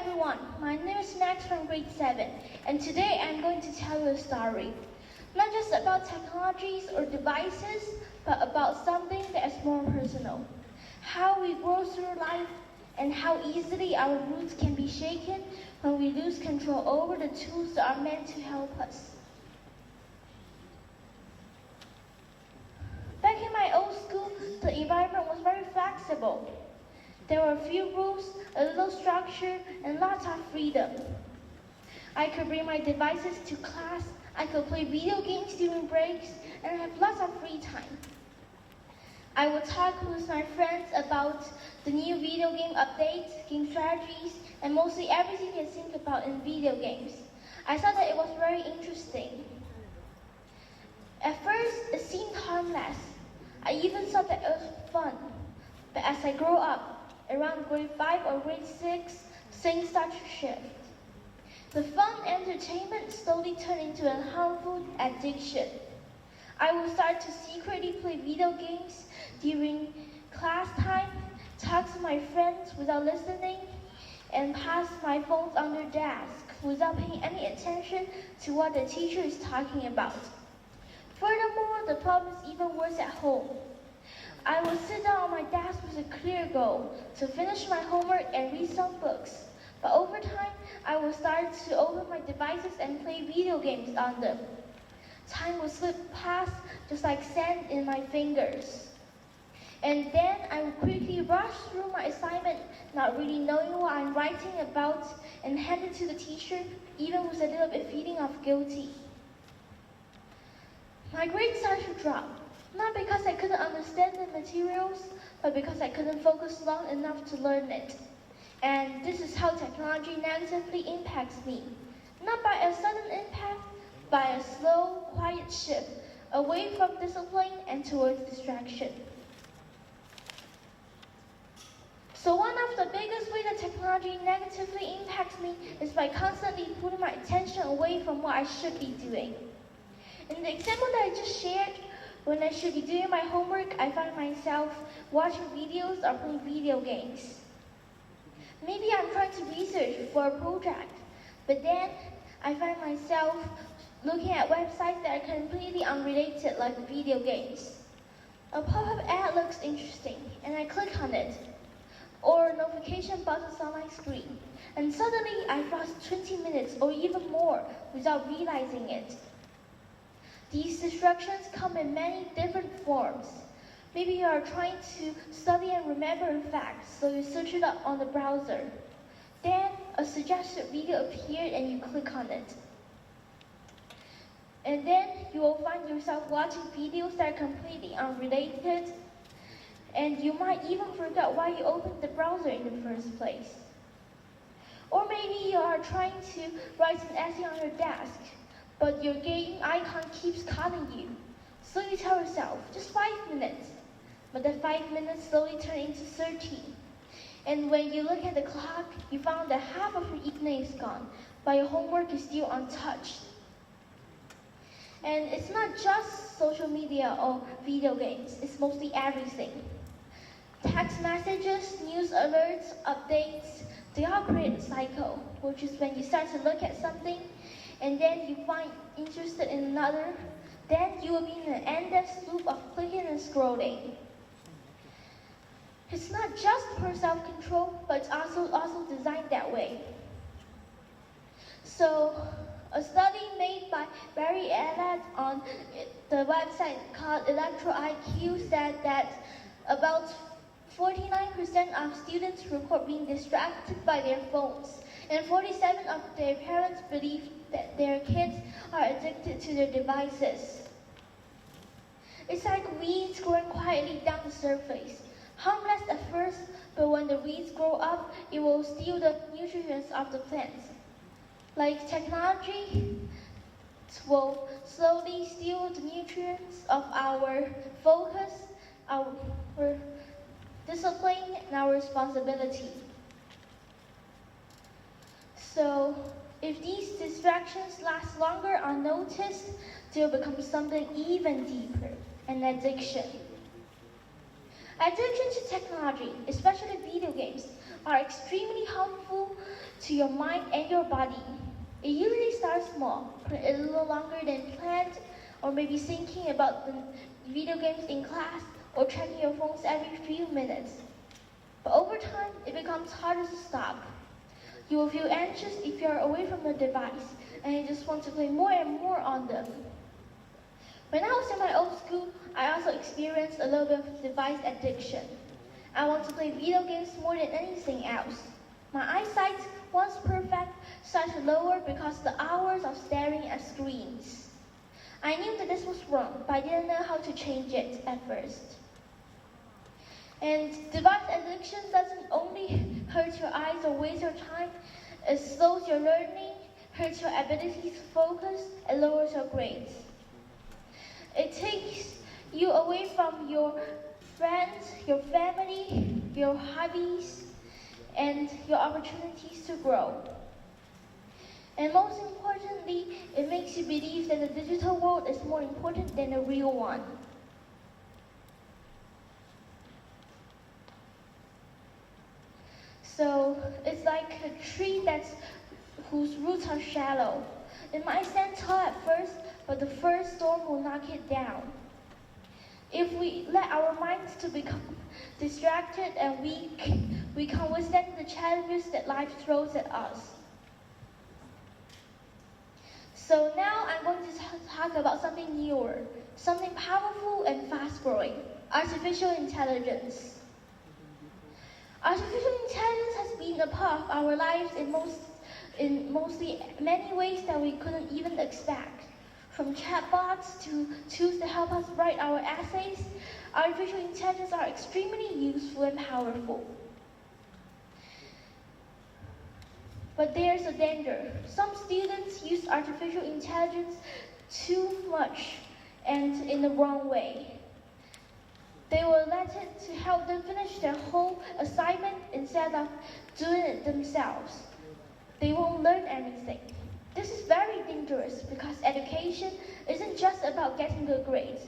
everyone, my name is Max from grade 7, and today I'm going to tell you a story. Not just about technologies or devices, but about something that is more personal. How we grow through life and how easily our roots can be shaken when we lose control over the tools that are meant to help us. Back in my old school, the environment was very flexible. There were few rules, a little structure, and lots of freedom. I could bring my devices to class, I could play video games during breaks, and have lots of free time. I would talk with my friends about the new video game updates, game strategies, and mostly everything I think about in video games. I thought that it was very interesting. At first, it seemed harmless. I even thought that it was fun. But as I grew up, around grade 5 or grade 6, things start to shift. The fun entertainment slowly turned into a harmful addiction. I would start to secretly play video games during class time, talk to my friends without listening, and pass my phones on their desk without paying any attention to what the teacher is talking about. Furthermore, the problem is even worse at home. I would sit down on my desk with a clear goal to finish my homework and read some books. But over time, I would start to open my devices and play video games on them. Time would slip past just like sand in my fingers. And then I would quickly rush through my assignment, not really knowing what I'm writing about, and hand it to the teacher, even with a little bit feeling of guilty. My grades started to drop. Not because I couldn't understand the materials, but because I couldn't focus long enough to learn it. And this is how technology negatively impacts me. Not by a sudden impact, by a slow, quiet shift away from discipline and towards distraction. So one of the biggest ways that technology negatively impacts me is by constantly pulling my attention away from what I should be doing. In the example that I just shared, when I should be doing my homework, I find myself watching videos or playing video games. Maybe I'm trying to research for a project, but then I find myself looking at websites that are completely unrelated, like video games. A pop-up ad looks interesting, and I click on it, or notification buttons on my screen, and suddenly I've lost 20 minutes or even more without realizing it. These distractions come in many different forms. Maybe you are trying to study and remember a fact, so you search it up on the browser. Then a suggested video appeared and you click on it. And then you will find yourself watching videos that are completely unrelated, and you might even forget why you opened the browser in the first place. Or maybe you are trying to write an essay on your desk, but your game icon keeps calling you. So you tell yourself, just 5 minutes. But the 5 minutes slowly turn into 30. And when you look at the clock, you found that half of your evening is gone, but your homework is still untouched. And it's not just social media or video games, it's mostly everything. Text messages, news alerts, updates, they all create a cycle, which is when you start to look at something, and then you find interested in another, then you will be in an endless loop of clicking and scrolling. It's not just for self-control, but it's also designed that way. So, a study made by Barry Elad on the website called Electro IQ said that about 49% of students report being distracted by their phones, and 47% of their parents believe that their kids are addicted to their devices. It's like weeds growing quietly down the surface, harmless at first, but when the weeds grow up, it will steal the nutrients of the plants. Like technology will slowly steal the nutrients of our focus, our discipline, and our responsibility. So, if these distractions last longer unnoticed, they'll become something even deeper, an addiction. Addiction to technology, especially video games, are extremely harmful to your mind and your body. It usually starts small, a little longer than planned, or maybe thinking about the video games in class or checking your phones every few minutes. But over time, it becomes harder to stop. You will feel anxious if you are away from the device, and you just want to play more and more on them. When I was in my old school, I also experienced a little bit of device addiction. I want to play video games more than anything else. My eyesight, once perfect, started to lower because of the hours of staring at screens. I knew that this was wrong, but I didn't know how to change it at first. And device addiction doesn't only hurt your eyes or waste your time, it slows your learning, hurts your ability to focus, and lowers your grades. It takes you away from your friends, your family, your hobbies, and your opportunities to grow. And most importantly, it makes you believe that the digital world is more important than the real one. So it's like a tree whose roots are shallow. It might stand tall at first, but the first storm will knock it down. If we let our minds to become distracted and weak, we can withstand the challenges that life throws at us. So now I'm going to talk about something newer, something powerful and fast-growing, artificial intelligence. Artificial intelligence has been a part of our lives in mostly many ways that we couldn't even expect. From chatbots to tools to help us write our essays, artificial intelligence are extremely useful and powerful. But there's a danger. Some students use artificial intelligence too much and in the wrong way. They will let it to help them finish their whole assignment instead of doing it themselves. They won't learn anything. This is very dangerous because education isn't just about getting good grades.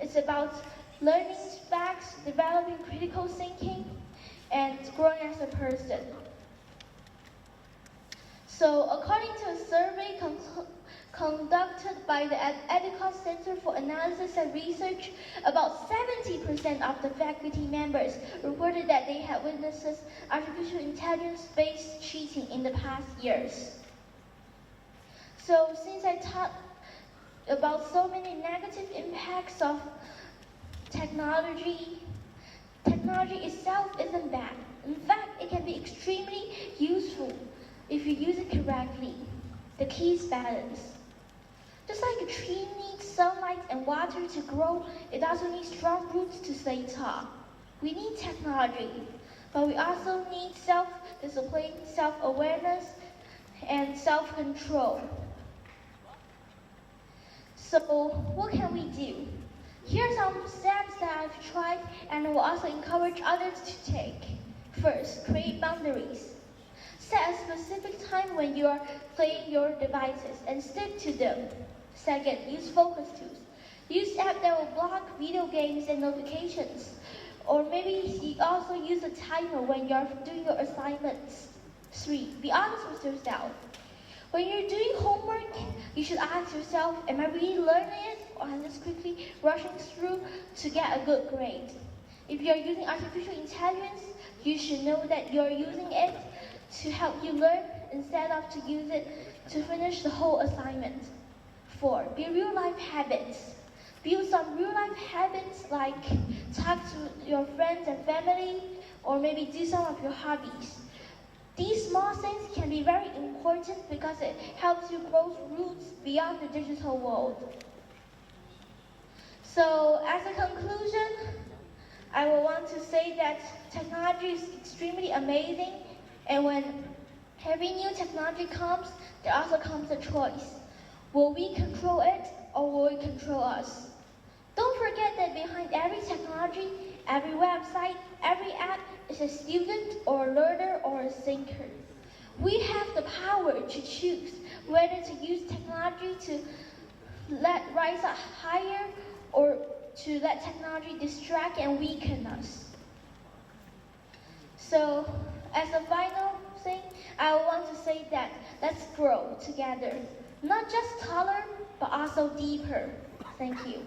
It's about learning facts, developing critical thinking, and growing as a person. So according to a survey conducted by the Ethical Center for Analysis and Research, about 70% of the faculty members reported that they had witnessed artificial intelligence-based cheating in the past years. So since I talked about so many negative impacts of technology itself isn't bad. In fact, it can be extremely useful if you use it correctly. The key is balance. Just like a tree needs sunlight and water to grow, it also needs strong roots to stay tall. We need technology, but we also need self-discipline, self-awareness, and self-control. So what can we do? Here are some steps that I've tried and will also encourage others to take. First, create boundaries. Set a specific time when you are playing your devices and stick to them. Second, use focus tools. Use apps that will block video games and notifications. Or maybe you also use a timer when you're doing your assignments. 3, be honest with yourself. When you're doing homework, you should ask yourself, am I really learning it, or am I just quickly rushing through to get a good grade? If you're using artificial intelligence, you should know that you're using it to help you learn instead of to use it to finish the whole assignment. 4, build real-life habits. Build some real-life habits like talk to your friends and family, or maybe do some of your hobbies. These small things can be very important because it helps you grow roots beyond the digital world. So, as a conclusion, I will want to say that technology is extremely amazing, and when every new technology comes, there also comes a choice. Will we control it, or will it control us? Don't forget that behind every technology, every website, every app is a student or a learner or a thinker. We have the power to choose whether to use technology to rise up higher or to let technology distract and weaken us. So, as a final thing, I want to say that let's grow together, not just taller, but also deeper. Thank you.